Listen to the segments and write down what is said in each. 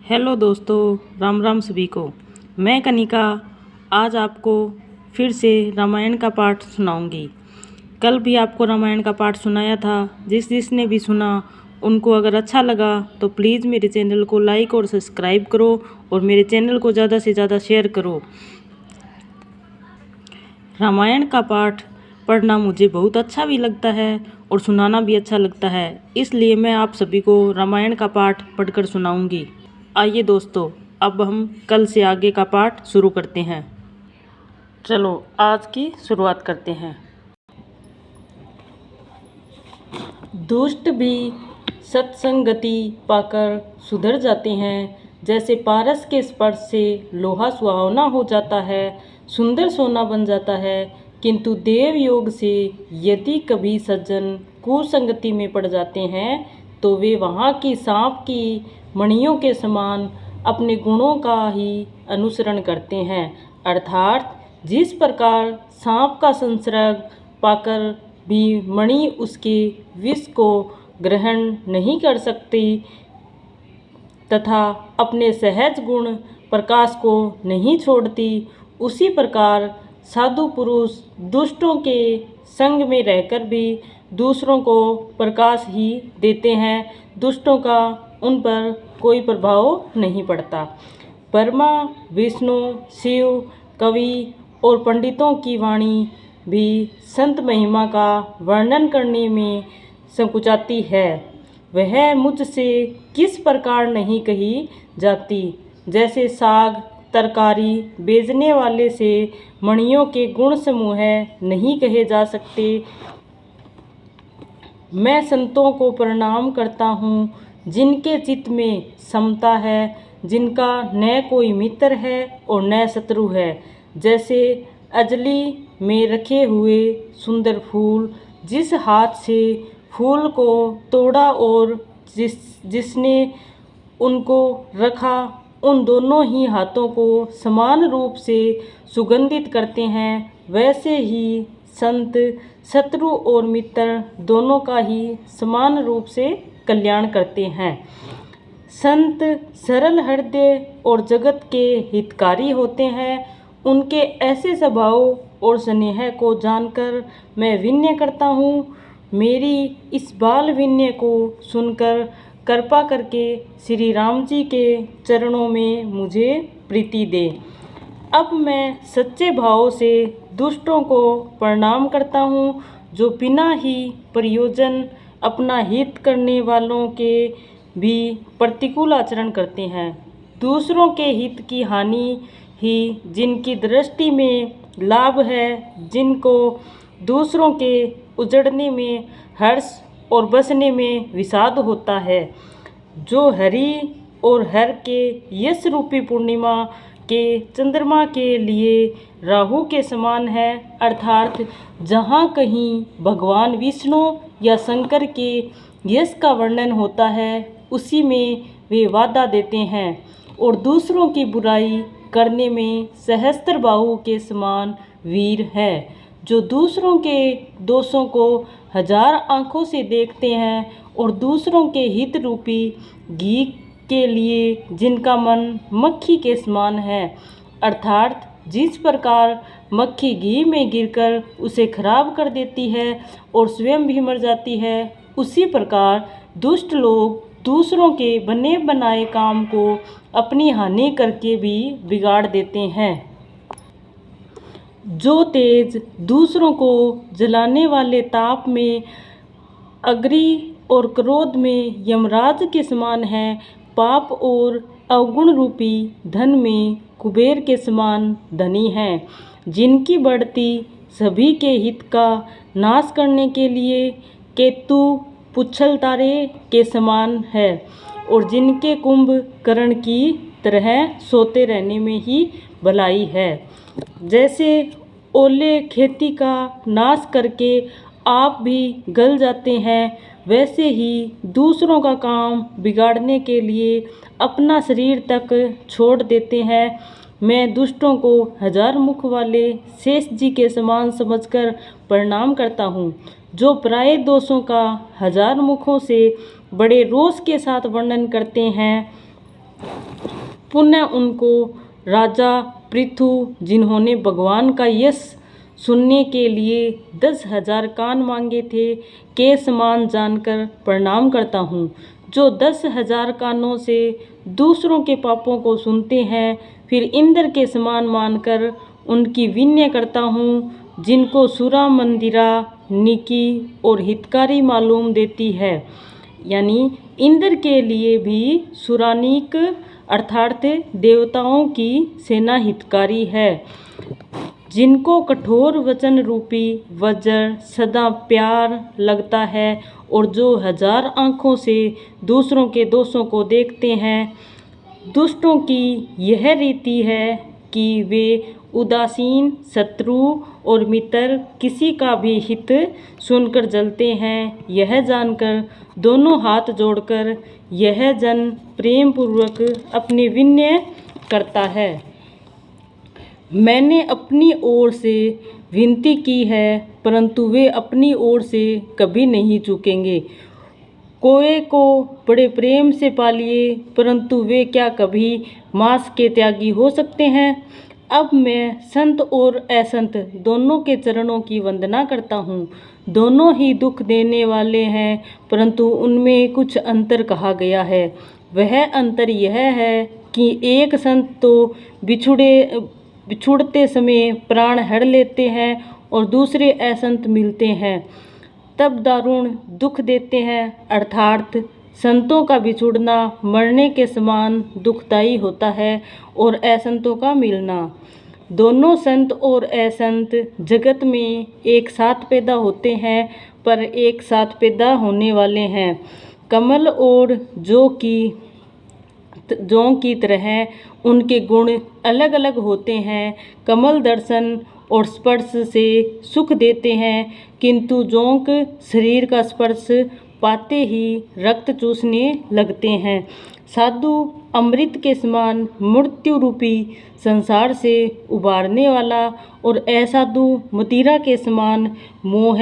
Hello दोस्तों, राम राम सभी को। मैं कनिका आज आपको फिर से रामायण का पाठ सुनाऊंगी। कल भी आपको रामायण का पाठ सुनाया था। जिसने भी सुना उनको अगर अच्छा लगा तो प्लीज़ मेरे चैनल को लाइक और सब्सक्राइब करो और मेरे चैनल को ज़्यादा से ज़्यादा शेयर करो। रामायण का पाठ पढ़ना मुझे बहुत अच्छा भी लगता है और सुनाना भी अच्छा लगता है, इसलिए मैं आप सभी को रामायण का पाठ पढ़कर सुनाऊंगी। आइए दोस्तों, अब हम कल से आगे का पाठ शुरू करते हैं। चलो आज की शुरुआत करते हैं। दुष्ट भी सत्संगति पाकर सुधर जाते हैं। जैसे पारस के स्पर्श से लोहा सुहावना हो जाता है, सुंदर सोना बन जाता है, किंतु देव योग से यदि कभी सज्जन कुसंगति में पड़ जाते हैं तो वे वहाँ की सांप की मणियों के समान अपने गुणों का ही अनुसरण करते हैं। अर्थात जिस प्रकार सांप का संसर्ग पाकर भी मणि उसके विष को ग्रहण नहीं कर सकती तथा अपने सहज गुण प्रकाश को नहीं छोड़ती, उसी प्रकार साधु पुरुष दुष्टों के संग में रहकर भी दूसरों को प्रकाश ही देते हैं। दुष्टों का उन पर कोई प्रभाव नहीं पड़ता। ब्रह्मा, विष्णु, शिव, कवि और पंडितों की वाणी भी संत महिमा का वर्णन करने में संकुचाती है। वह मुझसे किस प्रकार नहीं कही जाती। जैसे साग तरकारी बेचने वाले से मणियों के गुण समूह नहीं कहे जा सकते। मैं संतों को प्रणाम करता हूँ जिनके चित्त में समता है, जिनका न कोई मित्र है और न शत्रु है। जैसे अंजलि में रखे हुए सुंदर फूल, जिस हाथ से फूल को तोड़ा और जिसने उनको रखा, उन दोनों ही हाथों को समान रूप से सुगंधित करते हैं। वैसे ही संत शत्रु और मित्र दोनों का ही समान रूप से कल्याण करते हैं। संत सरल हृदय और जगत के हितकारी होते हैं। उनके ऐसे स्वभाव और स्नेह को जानकर मैं विनय करता हूँ। मेरी इस बाल विनय को सुनकर कृपा करके श्री राम जी के चरणों में मुझे प्रीति दे। अब मैं सच्चे भाव से दुष्टों को प्रणाम करता हूँ, जो बिना ही प्रयोजन अपना हित करने वालों के भी प्रतिकूल आचरण करते हैं। दूसरों के हित की हानि ही जिनकी दृष्टि में लाभ है, जिनको दूसरों के उजड़ने में हर्ष और बसने में विषाद होता है, जो हरि और हर के यश रूपी पूर्णिमा के चंद्रमा के लिए राहु के समान है। अर्थात जहाँ कहीं भगवान विष्णु या शंकर के यश का वर्णन होता है, उसी में वे वादा देते हैं और दूसरों की बुराई करने में सहस्त्र बाहु के समान वीर है, जो दूसरों के दोषों को हजार आँखों से देखते हैं और दूसरों के हित रूपी घी के लिए जिनका मन मक्खी के समान है। अर्थात जिस प्रकार मक्खी घी में गिरकर उसे खराब कर देती है और स्वयं भी मर जाती है, उसी प्रकार दुष्ट लोग दूसरों के बने बनाए काम को अपनी हानि करके भी बिगाड़ देते हैं। जो तेज दूसरों को जलाने वाले ताप में अग्नि और क्रोध में यमराज के समान है, पाप और अवगुण रूपी धन में कुबेर के समान धनी है। जिनकी बढ़ती सभी के हित का नाश करने के लिए केतु पुच्छल तारे के समान है और जिनके कुंभ कर्ण की तरह सोते रहने में ही भलाई है। जैसे ओले खेती का नाश करके आप भी गल जाते हैं, वैसे ही दूसरों का काम बिगाड़ने के लिए अपना शरीर तक छोड़ देते हैं। मैं दुष्टों को हजार मुख वाले शेष जी के समान समझकर प्रणाम करता हूँ, जो प्राय दोषों का हजार मुखों से बड़े रोष के साथ वर्णन करते हैं पुनः उनको राजा पृथु, जिन्होंने भगवान का यश सुनने के लिए 10,000 कान मांगे थे, के समान जानकर प्रणाम करता हूँ, जो 10,000 कानों से दूसरों के पापों को सुनते हैं, फिर इंद्र के समान मानकर उनकी विनय करता हूँ, जिनको सुरा, मंदिरा, निकी और हितकारी मालूम देती है। यानी इंद्र के लिए भी सुरानीक अर्थात देवताओं की सेना हितकारी है, जिनको कठोर वचन रूपी वज्र सदा प्यार लगता है और जो 1000 आँखों से दूसरों के दोषों को देखते हैं। दुष्टों की यह रीति है कि वे उदासीन, शत्रु और मित्र किसी का भी हित सुनकर जलते हैं। यह जानकर दोनों हाथ जोड़कर यह जन प्रेम पूर्वक अपनी विनय करता है। मैंने अपनी ओर से विनती की है, परंतु वे अपनी ओर से कभी नहीं चूकेंगे। कोए को बड़े प्रेम से पालिए, परंतु वे क्या कभी मांस के त्यागी हो सकते हैं। अब मैं संत और असंत दोनों के चरणों की वंदना करता हूँ। दोनों ही दुख देने वाले हैं, परंतु उनमें कुछ अंतर कहा गया है। वह अंतर यह है कि एक संत तो बिछुड़ते समय प्राण हर लेते हैं और दूसरे असंत मिलते हैं तब दारुण दुख देते हैं, अर्थात संतों का बिछुड़ना मरने के समान दुखदायी होता है और असंतों का मिलना। दोनों संत और असंत जगत में एक साथ पैदा होते हैं, पर एक साथ पैदा होने वाले हैं। कमल और जौ की तरह उनके गुण अलग अलग होते हैं। कमल दर्शन और स्पर्श से सुख देते हैं, किंतु जोंक शरीर का स्पर्श पाते ही रक्त चूसने लगते हैं। साधु अमृत के समान मृत्यु रूपी संसार से उबारने वाला और असाधु मदिरा के समान मोह,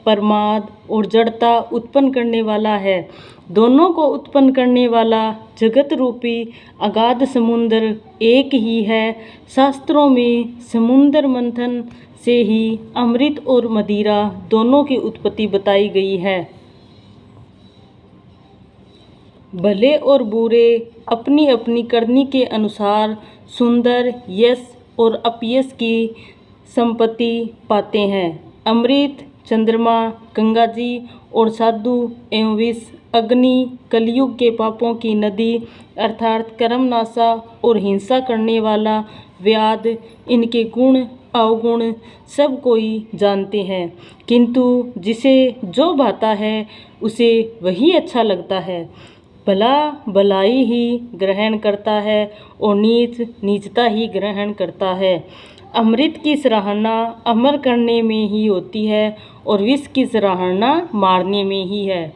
प्रमाद और जड़ता उत्पन्न करने वाला है। दोनों को उत्पन्न करने वाला जगत रूपी अगाध समुद्र एक ही है। शास्त्रों में समुद्र मंथन से ही अमृत और मदिरा दोनों की उत्पत्ति बताई गई है। भले और बुरे अपनी अपनी करनी के अनुसार सुंदर, यश और अपयश की संपत्ति पाते हैं। अमृत, चंद्रमा, गंगा जी और साधु एवं विष, अग्नि, कलयुग के पापों की नदी अर्थात कर्मनाशा और हिंसा करने वाला व्याध, इनके गुण अवगुण सब कोई जानते हैं, किंतु जिसे जो भाता है उसे वही अच्छा लगता है। भला भलाई ही ग्रहण करता है और नीच नीचता ही ग्रहण करता है। अमृत की सराहना अमर करने में ही होती है और विष की सराहना मारने में ही है।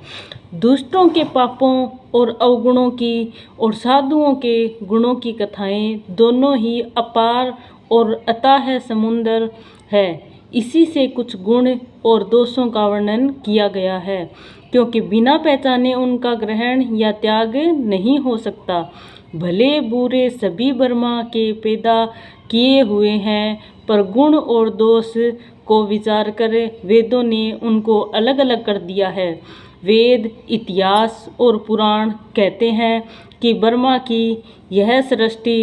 दुष्टों के पापों और अवगुणों की और साधुओं के गुणों की कथाएं दोनों ही अपार और अथाह समुद्र है। इसी से कुछ गुण और दोषों का वर्णन किया गया है, क्योंकि बिना पहचाने उनका ग्रहण या त्याग नहीं हो सकता। भले बुरे सभी ब्रह्मा के पैदा किए हुए हैं, पर गुण और दोष को विचार कर वेदों ने उनको अलग अलग कर दिया है। वेद, इतिहास और पुराण कहते हैं कि ब्रह्मा की यह सृष्टि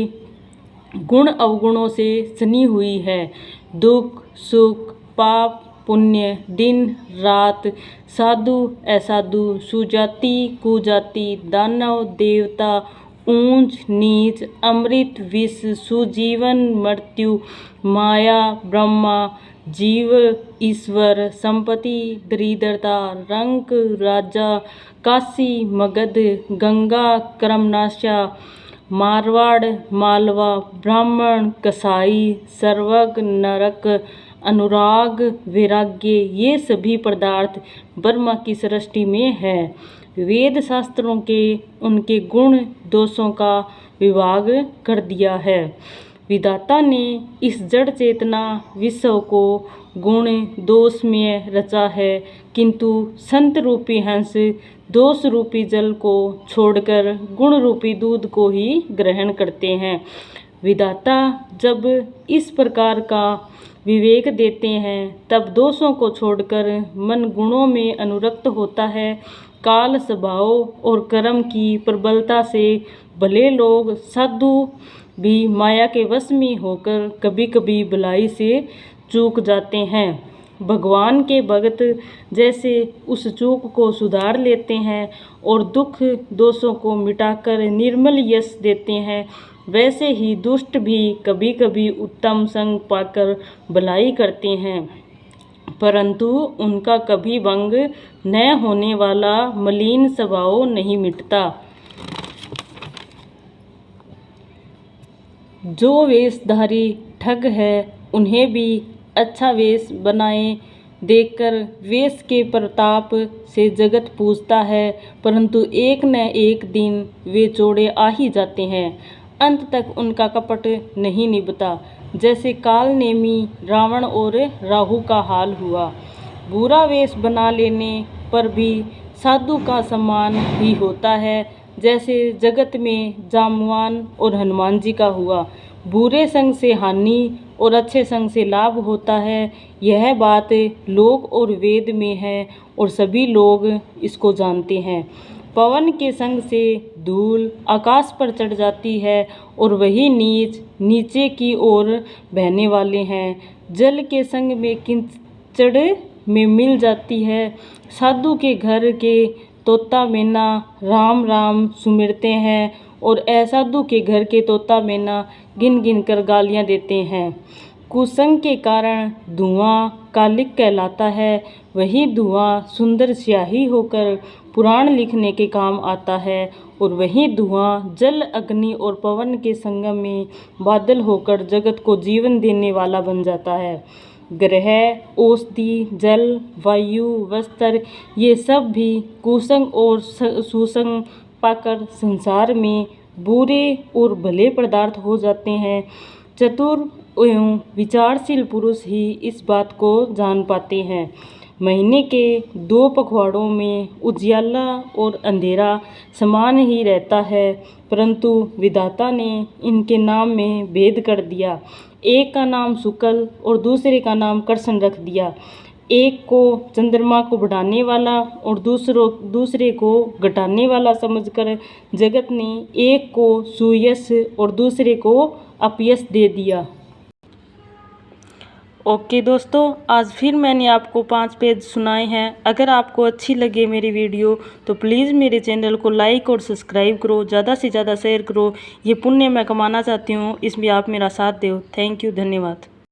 गुण अवगुणों से सनी हुई है। दुख, सुख, पाप, पुण्य, दिन रात, साधु असाधु, सुजाति कुजाति, दानव देवता, ऊंच नीच, अमृत विष, सुजीवन मृत्यु, माया ब्रह्मा, जीव ईश्वर, संपत्ति दरिद्रता, रंक राजा, काशी मगध, गंगा कर्मनाशा, मारवाड़ मालवा, ब्राह्मण कसाई, सर्वग नरक, अनुराग वैराग्य, ये सभी पदार्थ ब्रह्मा की सृष्टि में है। वेद शास्त्रों के उनके गुण दोषों का विभाग कर दिया है। विधाता ने इस जड़ चेतना विश्व को गुण दोष में रचा है, किंतु संत रूपी हंस दोष रूपी जल को छोड़कर गुण रूपी दूध को ही ग्रहण करते हैं। विधाता जब इस प्रकार का विवेक देते हैं तब दोषों को छोड़कर मन गुणों में अनुरक्त होता है। काल, स्वभाव और कर्म की प्रबलता से भले लोग साधु भी माया के वश में होकर कभी कभी भलाई से चूक जाते हैं। भगवान के भक्त जैसे उस चूक को सुधार लेते हैं और दुख दोषों को मिटाकर निर्मल यश देते हैं, वैसे ही दुष्ट भी कभी कभी उत्तम संग पाकर भलाई करते हैं, परंतु उनका कभी भंग न होने वाला मलिन स्वभाव नहीं मिटता। जो वेशधारी ठग है उन्हें भी अच्छा वेश बनाए देखकर वेश के प्रताप से जगत पूजता है, परंतु एक न एक दिन वे चोड़े आ ही जाते हैं। अंत तक उनका कपट नहीं निभता। जैसे काल नेमी रावण और राहु का हाल हुआ। बुरा वेश बना लेने पर भी साधु का सम्मान ही होता है, जैसे जगत में जामवान और हनुमान जी का हुआ। बुरे संग से हानि और अच्छे संग से लाभ होता है, यह बात लोक और वेद में है और सभी लोग इसको जानते हैं। पवन के संग से धूल आकाश पर चढ़ जाती है और वही नीच नीचे की ओर बहने वाले हैं। जल के संग में कीचड़ में मिल जाती है। साधु के घर के तोता मैना राम राम सुमिरते हैं और असाधु के घर के तोता मैना गिन गिन कर गालियाँ देते हैं। कुसंग के कारण धुआं कालिक कहलाता है। वही धुआं सुंदर स्याही होकर पुराण लिखने के काम आता है और वही धुआं जल, अग्नि और पवन के संगम में बादल होकर जगत को जीवन देने वाला बन जाता है। ग्रह, औषधि, जल, वायु, वस्त्र ये सब भी कुसंग और सुसंग पाकर संसार में बुरे और भले पदार्थ हो जाते हैं। चतुर एवं विचारशील पुरुष ही इस बात को जान पाते हैं। महीने के 2 पखवाड़ों में उजियाला और अंधेरा समान ही रहता है, परंतु विधाता ने इनके नाम में भेद कर दिया। एक का नाम शुक्ल और दूसरे का नाम कृष्ण रख दिया। एक को चंद्रमा को बढ़ाने वाला और दूसरे को घटाने वाला समझकर जगत ने एक को सुयश और दूसरे को अपयश दे दिया। ओके दोस्तों, आज फिर मैंने आपको 5 पेज सुनाए हैं। अगर आपको अच्छी लगे मेरी वीडियो तो प्लीज़ मेरे चैनल को लाइक और सब्सक्राइब करो, ज़्यादा से ज़्यादा शेयर करो। ये पुण्य मैं कमाना चाहती हूँ, इसमें आप मेरा साथ दो। थैंक यू, धन्यवाद।